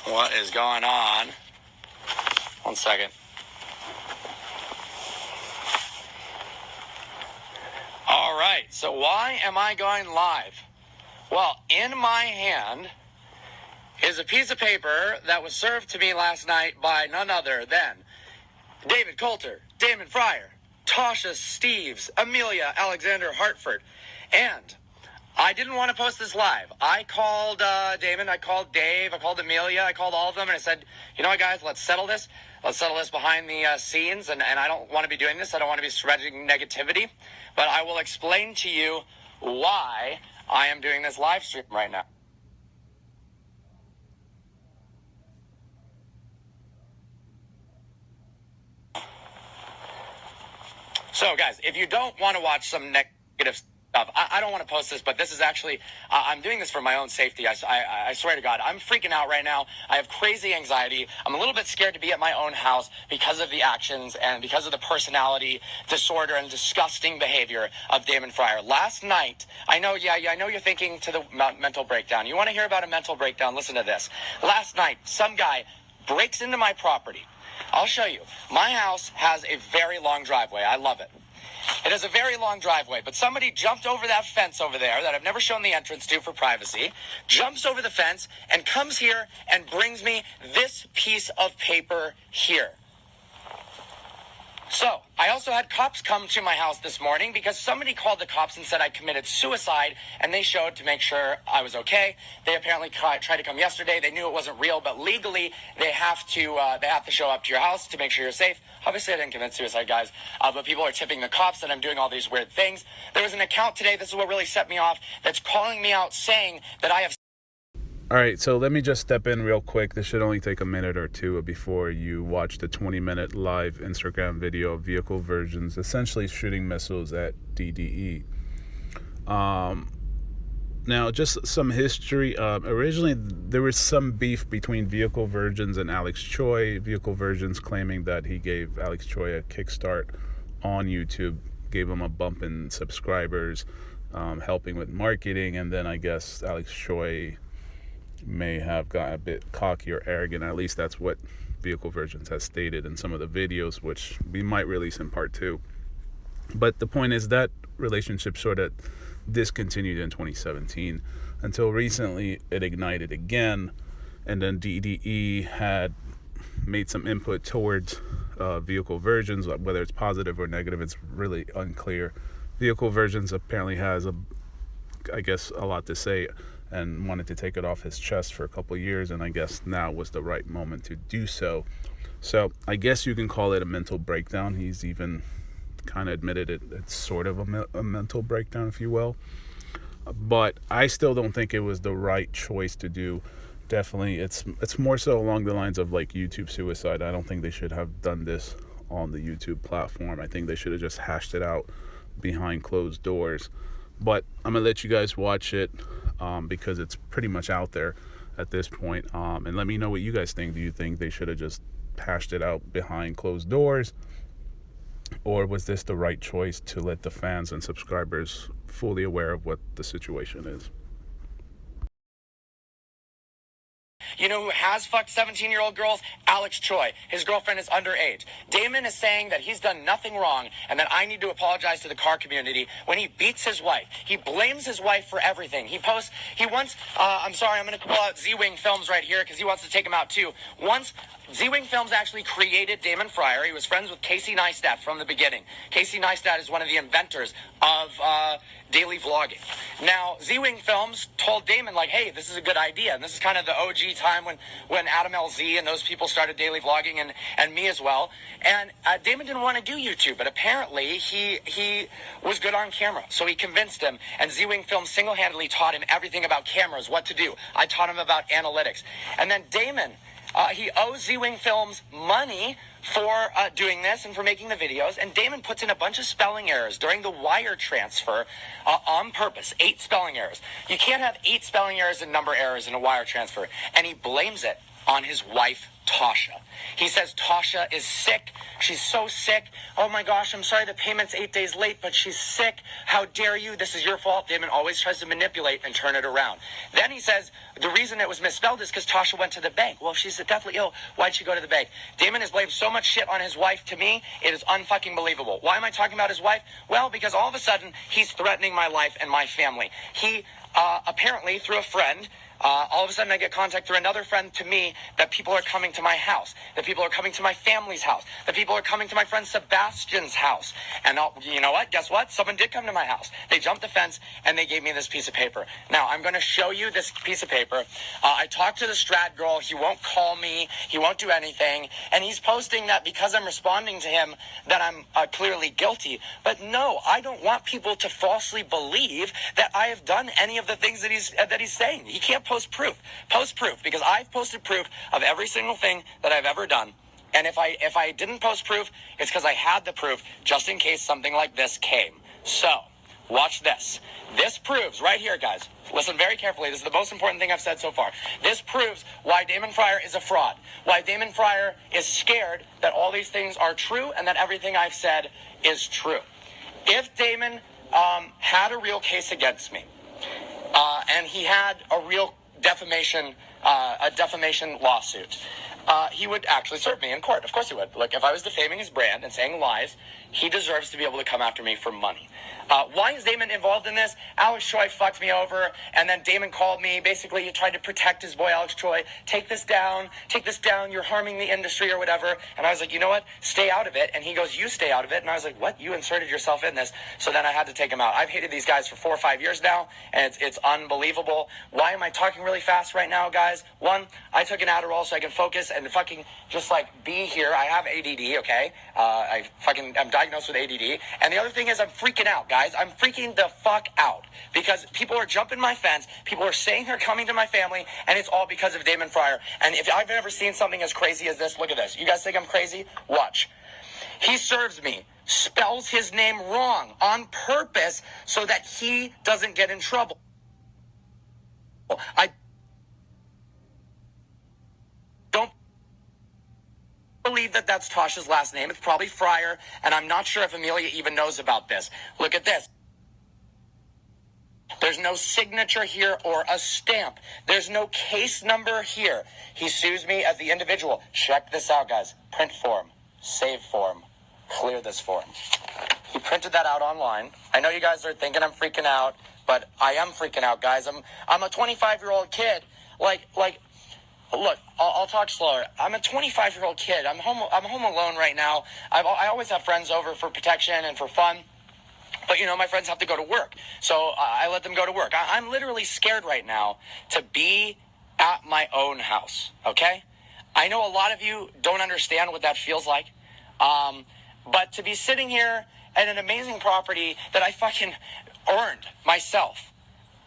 what is going on. 1 second. All right, so why am I going live? Well, in my hand is a piece of paper that was served to me last night by none other than David Coulter, Damon Fryer, Tasha Steves, Amelia Alexander Hartford, and I didn't want to post this live. I called Damon, I called Dave, I called Amelia, I called all of them, and I said, you know what, guys, let's settle this. Let's settle this behind the scenes, and I don't want to be doing this. I don't want to be spreading negativity, but I will explain to you why I am doing this live stream right now. So, guys, if you don't want to watch some negative stuff, I don't want to post this, but this is actually, I'm doing this for my own safety. I swear to God, I'm freaking out right now. I have crazy anxiety. I'm a little bit scared to be at my own house because of the actions and because of the personality disorder and disgusting behavior of Damon Fryer. Last night, I know you're thinking to the mental breakdown. You want to hear about a mental breakdown? Listen to this. Last night, some guy breaks into my property. I'll show you. My house has a very long driveway. I love it. It has a very long driveway, but somebody jumped over that fence over there that I've never shown the entrance to for privacy, jumps over the fence, and comes here and brings me this piece of paper here. So, I also had cops come to my house this morning because somebody called the cops and said I committed suicide, and they showed to make sure I was okay. They apparently tried to come yesterday. They knew it wasn't real, but legally they have to show up to your house to make sure you're safe. Obviously, I didn't commit suicide, guys, but people are tipping the cops that I'm doing all these weird things. There was an account today, this is what really set me off, that's calling me out saying that I have... All right, so let me just step in real quick. This should only take a minute or two before you watch the 20-minute live Instagram video of vehicle versions essentially shooting missiles at DDE. Now, just some history. Originally, there was some beef between Vehicle Virgins and Alex Choi. Vehicle Virgins claiming that he gave Alex Choi a kickstart on YouTube, gave him a bump in subscribers, helping with marketing, and then I guess Alex Choi may have gotten a bit cocky or arrogant. At least that's what Vehicle Virgins has stated in some of the videos, which we might release in part 2. But the point is that relationship sort of discontinued in 2017 until recently it ignited again, and then DDE had made some input towards Vehicle Virgins. Whether it's positive or negative, it's really unclear. Vehicle Virgins apparently has I guess a lot to say and wanted to take it off his chest for a couple of years, and I guess now was the right moment to do so. So I guess you can call it a mental breakdown. He's even kind of admitted it's sort of a mental breakdown, if you will. But I still don't think it was the right choice to do. Definitely, it's more so along the lines of like YouTube suicide. I don't think they should have done this on the YouTube platform. I think they should have just hashed it out behind closed doors. But I'm gonna let you guys watch it because it's pretty much out there at this point. And let me know what you guys think. Do you think they should have just hashed it out behind closed doors, or was this the right choice to let the fans and subscribers fully aware of what the situation is? You know who has fucked 17-year-old girls? Alex Choi. His girlfriend is underage. Damon is saying that he's done nothing wrong and that I need to apologize to the car community when he beats his wife. He blames his wife for everything. I'm sorry, I'm going to pull out Z-Wing Films right here because he wants to take him out too. Once, Z-Wing Films actually created Damon Fryer. He was friends with Casey Neistat from the beginning. Casey Neistat is one of the inventors of daily vlogging. Now, Z-Wing Films told Damon, like, hey, this is a good idea. And this is kind of the OG time when Adam LZ and those people started daily vlogging, and me as well. And Damon didn't want to do YouTube, but apparently he was good on camera. So he convinced him, and Z-Wing Films single-handedly taught him everything about cameras, what to do. I taught him about analytics. And then Damon, he owes Z-Wing Films money for doing this and for making the videos, and Damon puts in a bunch of spelling errors during the wire transfer on purpose. 8 spelling errors. You can't have 8 spelling errors and number errors in a wire transfer, and he blames it on his wife, Tasha. He says Tasha is sick. She's so sick. Oh my gosh, I'm sorry the payment's 8 days late, but she's sick. How dare you? This is your fault. Damon always tries to manipulate and turn it around. Then he says the reason it was misspelled is because Tasha went to the bank. Well, if she's deathly ill, why'd she go to the bank? Damon has blamed so much shit on his wife. To me, it is unfucking believable. Why am I talking about his wife? Well, because all of a sudden, he's threatening my life and my family. He apparently, through a friend, all of a sudden I get contact through another friend to me that people are coming to my house, that people are coming to my family's house, that people are coming to my friend Sebastian's house. And you know what? Guess what? Someone did come to my house. They jumped the fence and they gave me this piece of paper. Now, I'm going to show you this piece of paper. I talked to the Strat girl. He won't call me. He won't do anything. And he's posting that because I'm responding to him that I'm clearly guilty. But no, I don't want people to falsely believe that I have done any of the things that he's saying. He can't post proof, because I've posted proof of every single thing that I've ever done. And if I didn't post proof, it's because I had the proof just in case something like this came. So, watch this. This proves, right here, guys, listen very carefully. This is the most important thing I've said so far. This proves why Damon Fryer is a fraud. Why Damon Fryer is scared that all these things are true and that everything I've said is true. If Damon had a real case against me, and he had a real defamation lawsuit, he would actually serve me in court. Of course he would. Look, if I was defaming his brand and saying lies, he deserves to be able to come after me for money. Why is Damon involved in this? Alex Choi fucked me over, and then Damon called me. Basically, he tried to protect his boy Alex Choi. Take this down, you're harming the industry or whatever. And I was like, you know what? Stay out of it. And he goes, you stay out of it. And I was like, what? You inserted yourself in this. So then I had to take him out. I've hated these guys for 4 or 5 years now, and it's unbelievable. Why am I talking really fast right now, guys? One, I took an Adderall so I can focus and fucking just like be here. I have ADD, okay? I'm diagnosed with ADD. And the other thing is I'm freaking out, guys. I'm freaking the fuck out because people are jumping my fence. People are saying they're coming to my family, and it's all because of Damon Fryer. And if I've ever seen something as crazy as this, look at this. You guys think I'm crazy? Watch. He serves me, spells his name wrong on purpose so that he doesn't get in trouble. I don't believe that that's Tasha's last name. It's probably Fryer, and I'm not sure if Amelia even knows about this. Look at this. There's no signature here or a stamp. There's no case number here. He sues me as the individual. Check this out, guys. Print form, save form, clear this form. He printed that out online. I know you guys are thinking I'm freaking out, but I am freaking out, guys. I'm a 25-year-old kid. Look, I'll talk slower. I'm a 25-year-old kid. I'm home alone right now. I always have friends over for protection and for fun. But, you know, my friends have to go to work. So I let them go to work. I'm literally scared right now to be at my own house, okay? I know a lot of you don't understand what that feels like. But to be sitting here at an amazing property that I fucking earned myself,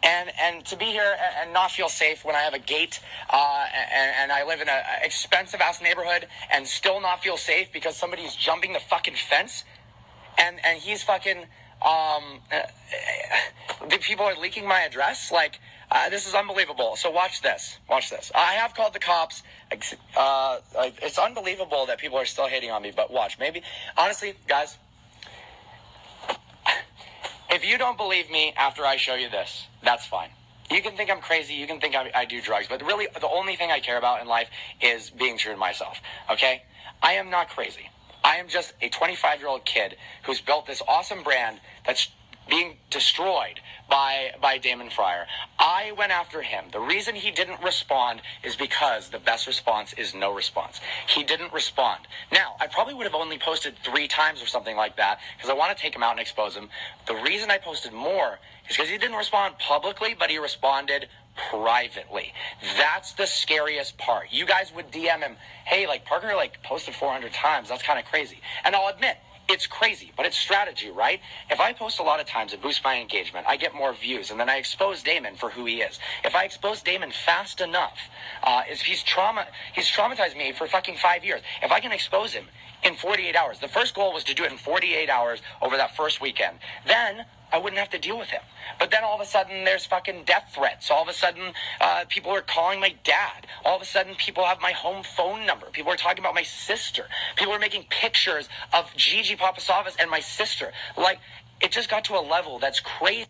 and to be here and not feel safe when I have a gate, and I live in an expensive-ass neighborhood and still not feel safe because somebody's jumping the fucking fence, and he's fucking... people are leaking my address. This is unbelievable. So watch this. I have called the cops. It's unbelievable that people are still hating on me, but watch. Maybe, honestly, guys, if you don't believe me after I show you this, that's fine. You can think I'm crazy. You can think I do drugs, but really the only thing I care about in life is being true to myself. Okay? I am not crazy. I am just a 25-year-old kid who's built this awesome brand that's being destroyed by Damon Fryer. I went after him. The reason he didn't respond is because the best response is no response. He didn't respond. Now, I probably would have only posted 3 times or something like that because I want to take him out and expose him. The reason I posted more is because he didn't respond publicly, but he responded privately. That's the scariest part. You guys would DM him, hey, Parker posted 400 times. That's kind of crazy. And I'll admit, it's crazy, but it's strategy, right? If I post a lot of times, it boosts my engagement. I get more views, and then I expose Damon for who he is. If I expose Damon fast enough, he's traumatized me for fucking 5 years. If I can expose him in 48 hours. The first goal was to do it in 48 hours over that first weekend. Then I wouldn't have to deal with him. But then all of a sudden there's fucking death threats. All of a sudden people are calling my dad. All of a sudden people have my home phone number. People are talking about my sister. People are making pictures of Gigi Papasavas and my sister. Like, it just got to a level that's crazy.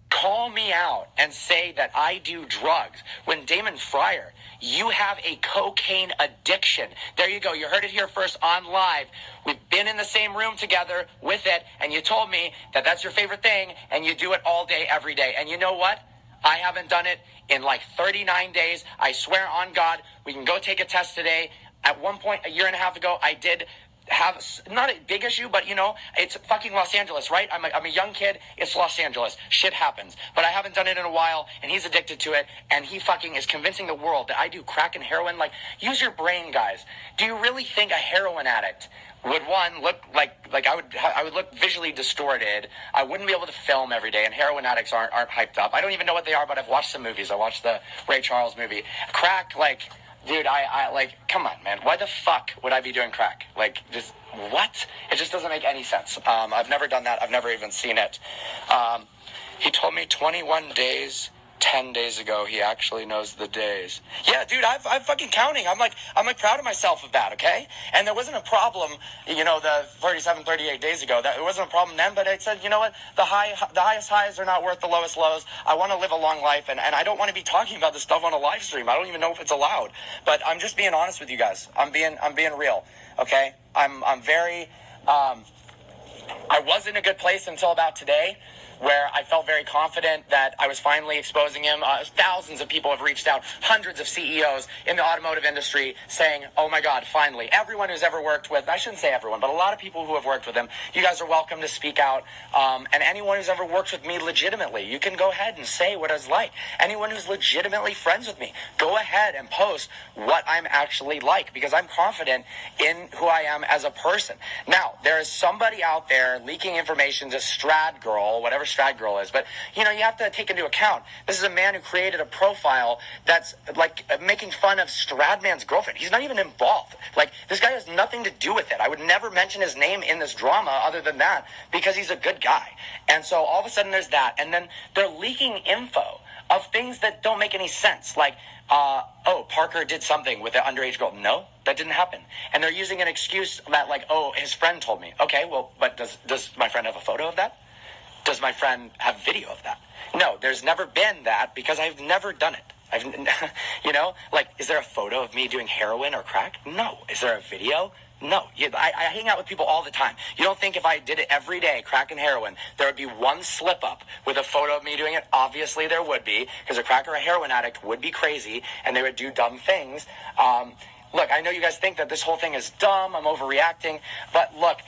Call me out and say that I do drugs when Damon Fryer, you have a cocaine addiction. There you go. You heard it here first on live. We've been in the same room together with it, and you told me that that's your favorite thing, and you do it all day, every day. And you know what? I haven't done it in like 39 days. I swear on God, we can go take a test today. At one point, a year and a half ago, I did have not a big issue, but it's fucking Los Angeles, right? I'm a young kid. It's Los Angeles. Shit happens. But I haven't done it in a while, and he's addicted to it, and he fucking is convincing the world that I do crack and heroin. Like, use your brain, guys. Do you really think a heroin addict would, one, look like I would look visually distorted? I wouldn't be able to film every day, and heroin addicts aren't hyped up. I don't even know what they are, but I've watched some movies. I watched the Ray Charles movie. Crack, like, dude, I like, come on, man. Why the fuck would I be doing crack? Like, just, what? It just doesn't make any sense. I've never done that. I've never even seen it. He told me 21 days, 10 days ago. He actually knows the days. Yeah, dude, I'm fucking counting. I'm like proud of myself of that, okay? And there wasn't a problem, the 37, 38 days ago. It wasn't a problem then, but I said, you know what? The highest highs are not worth the lowest lows. I want to live a long life, and I don't want to be talking about this stuff on a live stream. I don't even know if it's allowed. But I'm just being honest with you guys. I'm being real, okay? I'm very, I was in a good place until about today, where I felt very confident that I was finally exposing him. Thousands of people have reached out, hundreds of CEOs in the automotive industry saying, oh my God, finally. Everyone who's ever worked with, I shouldn't say everyone, but a lot of people who have worked with him, you guys are welcome to speak out. And anyone who's ever worked with me legitimately, you can go ahead and say what it's like. Anyone who's legitimately friends with me, go ahead and post what I'm actually like, because I'm confident in who I am as a person. Now, there is somebody out there leaking information to Strad Girl, whatever Strad Girl is, but you have to take into account, this is a man who created a profile that's like making fun of Stradman's girlfriend. He's not even involved. Like, this guy has nothing to do with it. I would never mention his name in this drama other than that, because he's a good guy. And so all of a sudden there's that, and then they're leaking info of things that don't make any sense, like Parker did something with an underage girl. No, that didn't happen. And they're using an excuse that, like, his friend told me. Okay, well, but does my friend have a photo of that? Does my friend have video of that? No, there's never been that, because I've never done it. Like, is there a photo of me doing heroin or crack? No. Is there a video? No. I hang out with people all the time. You don't think if I did it every day, crack and heroin, there would be one slip up with a photo of me doing it? Obviously there would be, because a crack or a heroin addict would be crazy and they would do dumb things. Look, I know you guys think that this whole thing is dumb, I'm overreacting, but look,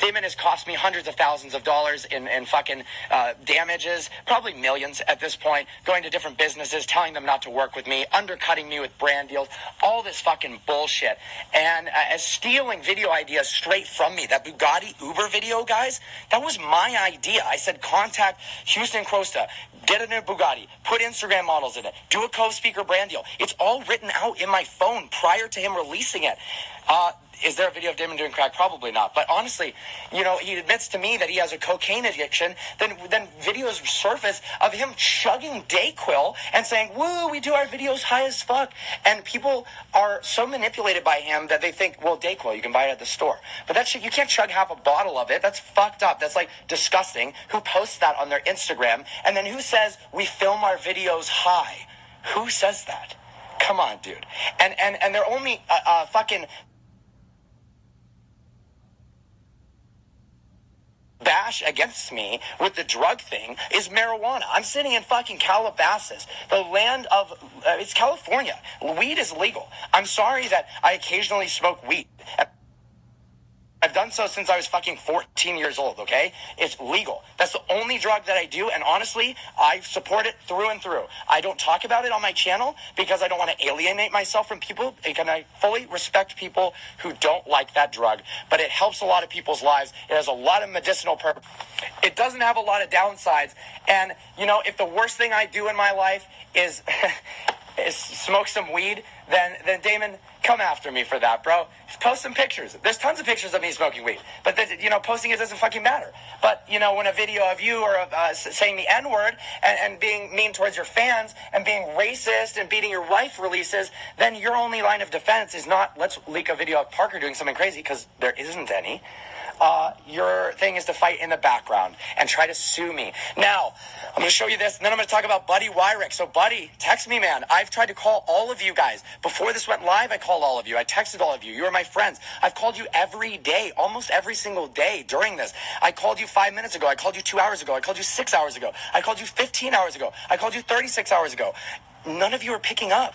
Damon has cost me hundreds of thousands of dollars in fucking damages, probably millions at this point, going to different businesses, telling them not to work with me, undercutting me with brand deals, all this fucking bullshit, and stealing video ideas straight from me. That Bugatti Uber video, guys, that was my idea. I said, contact Houston Crosta, get in a Bugatti, put Instagram models in it, do a co-speaker brand deal. It's all written out in my phone prior to him releasing it. Is there a video of Damon doing crack? Probably not. But honestly, he admits to me that he has a cocaine addiction. Then videos surface of him chugging Dayquil and saying, woo, we do our videos high as fuck. And people are so manipulated by him that they think, well, Dayquil, you can buy it at the store. But that shit, you can't chug half a bottle of it. That's fucked up. That's like disgusting. Who posts that on their Instagram? And then who says we film our videos high? Who says that? Come on, dude. And they're only fucking bash against me with the drug thing is marijuana. I'm sitting in fucking Calabasas, the land of, it's California. Weed is legal. I'm sorry that I occasionally smoke weed. I've done so since I was fucking 14 years old, okay? It's legal. That's the only drug that I do, and honestly, I support it through and through. I don't talk about it on my channel because I don't want to alienate myself from people, and I fully respect people who don't like that drug, but it helps a lot of people's lives. It has a lot of medicinal purpose. It doesn't have a lot of downsides, and, if the worst thing I do in my life is... smoke some weed, then Damon, come after me for that, bro. Just post some pictures. There's tons of pictures of me smoking weed, but posting it doesn't fucking matter. But when a video of you or saying the N-word and being mean towards your fans and being racist and beating your wife releases, then your only line of defense is not let's leak a video of Parker doing something crazy, because there isn't any. Your thing is to fight in the background and try to sue me. Now, I'm going to show you this, and then I'm going to talk about Buddy Wyrick. So, Buddy, text me, man. I've tried to call all of you guys. Before this went live, I called all of you. I texted all of you. You are my friends. I've called you every day, almost every single day during this. I called you 5 minutes ago. I called you 2 hours ago. I called you 6 hours ago. I called you 15 hours ago. I called you 36 hours ago. None of you are picking up.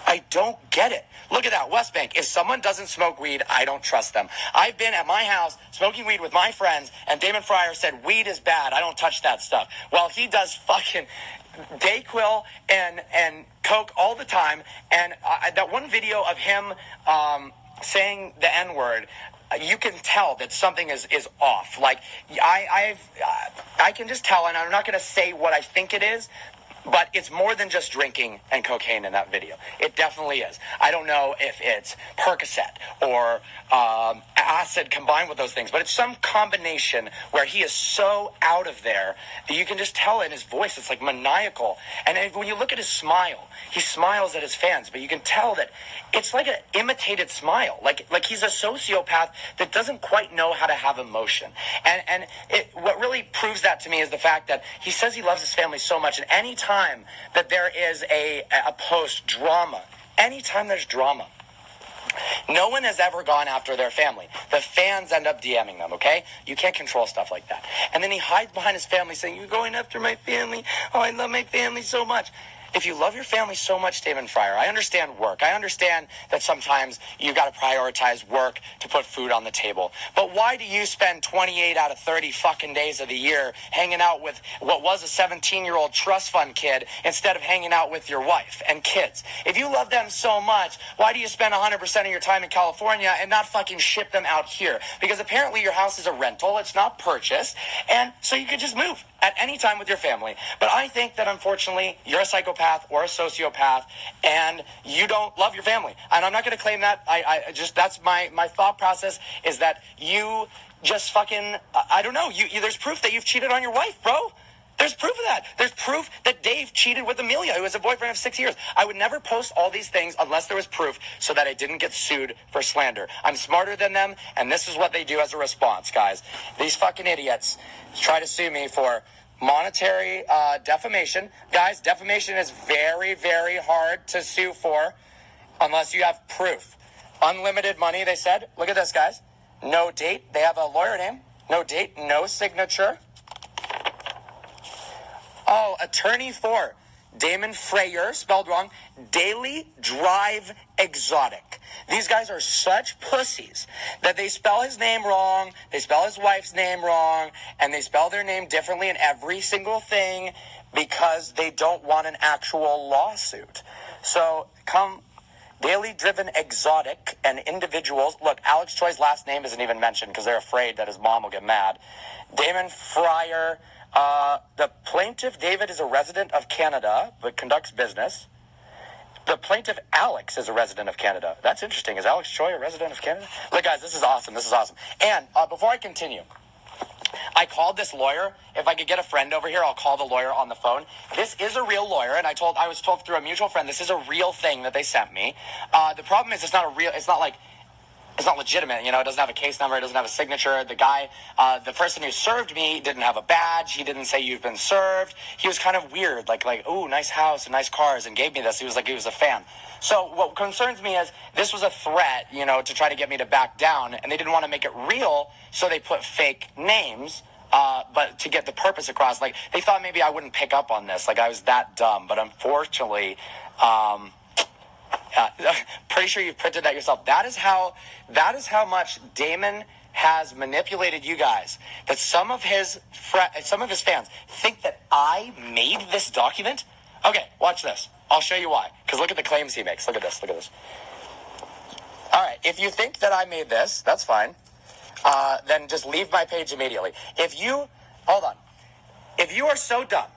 I don't get it. Look at that, West Bank. If someone doesn't smoke weed, I don't trust them. I've been at my house smoking weed with my friends, and Damon Fryer said weed is bad. I don't touch that stuff. Well, he does fucking Dayquil and Coke all the time. And that one video of him saying the N-word, you can tell that something is off. Like, I can just tell, and I'm not going to say what I think it is, but it's more than just drinking and cocaine in that video. It definitely is. I don't know if it's Percocet or acid combined with those things, but it's some combination where he is so out of there that you can just tell in his voice. It's like maniacal. And when you look at his smile, he smiles at his fans, but you can tell that it's like an imitated smile. Like he's a sociopath that doesn't quite know how to have emotion. And what really proves that to me is the fact that he says he loves his family so much, and any time that there is a post drama, anytime there's drama, no one has ever gone after their family. The fans end up DMing them, okay? You can't control stuff like that. And then he hides behind his family saying, you're going after my family. Oh, I love my family so much. If you love your family so much, Damon Fryer, I understand work. I understand that sometimes you got to prioritize work to put food on the table. But why do you spend 28 out of 30 fucking days of the year hanging out with what was a 17-year-old trust fund kid instead of hanging out with your wife and kids? If you love them so much, why do you spend 100% of your time in California and not fucking ship them out here? Because apparently your house is a rental. It's not purchased. And so you could just move at any time with your family. But I think that unfortunately you're a psychopath or a sociopath and you don't love your family. And I'm not going to claim that. I just, that's my thought process, is that you just fucking, I don't know. There's proof that you've cheated on your wife, bro. There's proof of that. There's proof that Dave cheated with Amelia, who was a boyfriend of 6 years. I would never post all these things unless there was proof so that I didn't get sued for slander. I'm smarter than them, and this is what they do as a response, guys. These fucking idiots try to sue me for monetary defamation. Guys, defamation is very, very hard to sue for unless you have proof. Unlimited money, they said. Look at this, guys. No date. They have a lawyer name. No date, no signature. Oh, attorney for Damon Fryer, spelled wrong, Daily Drive Exotic. These guys are such pussies that they spell his name wrong, they spell his wife's name wrong, and they spell their name differently in every single thing because they don't want an actual lawsuit. So come Daily Driven Exotic and individuals. Look, Alex Choi's last name isn't even mentioned because they're afraid that his mom will get mad. Damon Fryer. The plaintiff, David, is a resident of Canada, but conducts business. The plaintiff, Alex, is a resident of Canada. That's interesting. Is Alex Choi a resident of Canada? Look, guys, this is awesome. This is awesome. And before I continue, I called this lawyer. If I could get a friend over here, I'll call the lawyer on the phone. This is a real lawyer, and I was told through a mutual friend, this is a real thing that they sent me. The problem is it's not legitimate, it doesn't have a case number, it doesn't have a signature. The guy, the person who served me didn't have a badge, he didn't say you've been served. He was kind of weird, like, ooh, nice house and nice cars, and gave me this. He was like, he was a fan. So what concerns me is this was a threat, to try to get me to back down, and they didn't want to make it real, so they put fake names, but to get the purpose across. Like, they thought maybe I wouldn't pick up on this, like I was that dumb, but unfortunately, pretty sure you've printed that yourself. That is how much Damon has manipulated you guys. That some of his fans think that I made this document. Okay, watch this. I'll show you why. Because look at the claims he makes. Look at this. Look at this. All right, if you think that I made this, that's fine. Then just leave my page immediately. If you are so dumb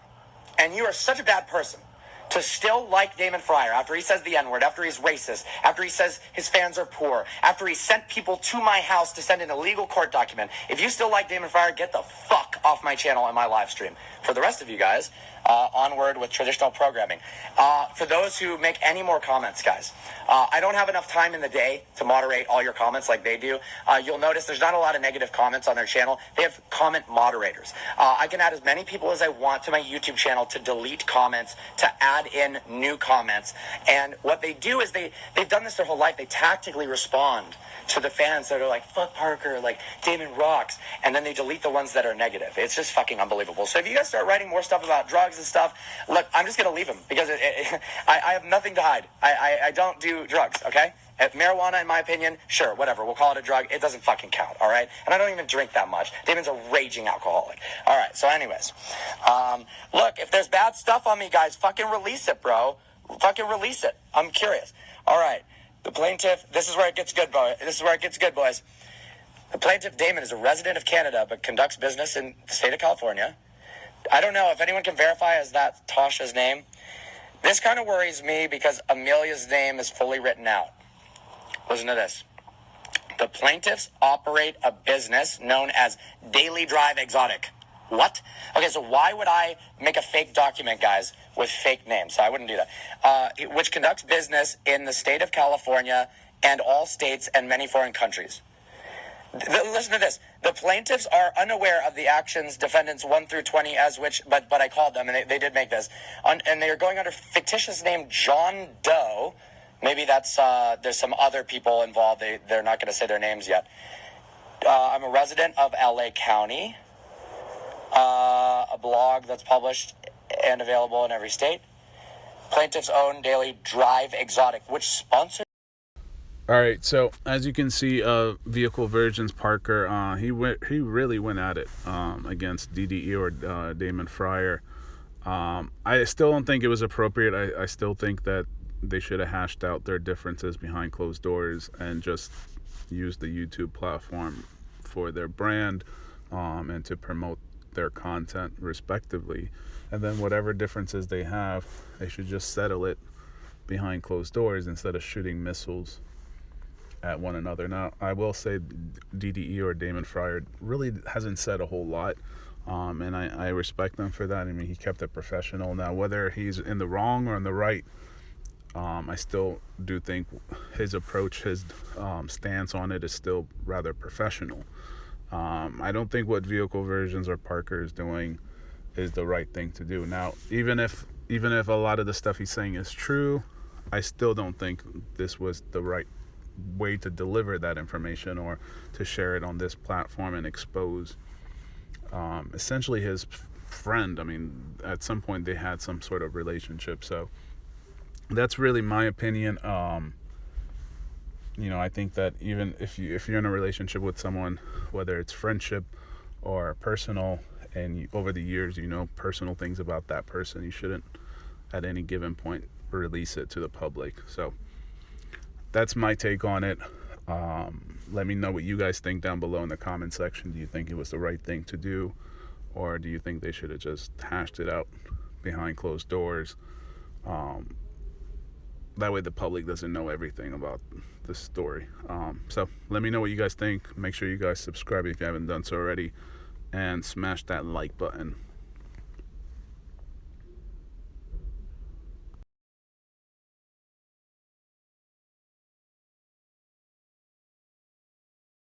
and you are such a bad person to still like Damon Fryer after he says the N-word, after he's racist, after he says his fans are poor, after he sent people to my house to send an illegal court document, if you still like Damon Fryer, get the fuck off my channel and my live stream. For the rest of you guys, onward with traditional programming. For those who make any more comments, guys, I don't have enough time in the day to moderate all your comments like they do. You'll notice there's not a lot of negative comments on their channel. They have comment moderators. I can add as many people as I want to my YouTube channel to delete comments, to add in new comments. And what they do is they've done this their whole life. They tactically respond to the fans that are like, fuck Parker, like Damon rocks. And then they delete the ones that are negative. It's just fucking unbelievable. So if you guys start writing more stuff about drugs and stuff, look, I'm just going to leave them because I have nothing to hide. I don't do drugs, okay? Marijuana, in my opinion, sure, whatever. We'll call it a drug. It doesn't fucking count, all right? And I don't even drink that much. Damon's a raging alcoholic. All right, so anyways. Look, if there's bad stuff on me, guys, fucking release it, bro. Fucking release it. I'm curious. All right. The plaintiff, this is where it gets good, boys. The plaintiff, Damon, is a resident of Canada but conducts business in the state of California. I don't know if anyone can verify, is that Tasha's name? This kind of worries me because Amelia's name is fully written out. Listen to this. The plaintiffs operate a business known as Daily Drive Exotic. What? Okay, so why would I make a fake document, guys, with fake names? So I wouldn't do that. Which conducts business in the state of California and all states and many foreign countries. Listen to this. The plaintiffs are unaware of the actions defendants 1 through 20 as which, but I called them and they did make this. And they are going under fictitious name John Doe. Maybe that's, there's some other people involved. They're not going to say their names yet. I'm a resident of LA County. A blog that's published and available in every state. Plaintiff's own Daily Drive Exotic, which sponsors. All right, so as you can see, Vehicle Virgins Parker, he really went at it against DDE or Damon Fryer. I still don't think it was appropriate. I still think that they should have hashed out their differences behind closed doors and just used the YouTube platform for their brand and to promote their content respectively. And then whatever differences they have, they should just settle it behind closed doors instead of shooting missiles at one another. Now, I will say DDE or Damon Fryer really hasn't said a whole lot, and I respect him for that. I mean, he kept it professional. Now, whether he's in the wrong or in the right, I still do think his approach, his stance on it is still rather professional. I don't think what Vehicle Versions or Parker is doing is the right thing to do. Now, even if a lot of the stuff he's saying is true, I still don't think this was the right way to deliver that information or to share it on this platform and expose essentially his friend. I mean, at some point they had some sort of relationship. So that's really my opinion. I think that even if you're in a relationship with someone, whether it's friendship or personal, and over the years personal things about that person, you shouldn't at any given point release it to the public. So that's my take on it. Let me know what you guys think down below in the comment section. Do you think it was the right thing to do, or do you think they should have just hashed it out behind closed doors? That way the public doesn't know everything about this story. So let me know what you guys think. Make sure you guys subscribe if you haven't done so already, and smash that like button.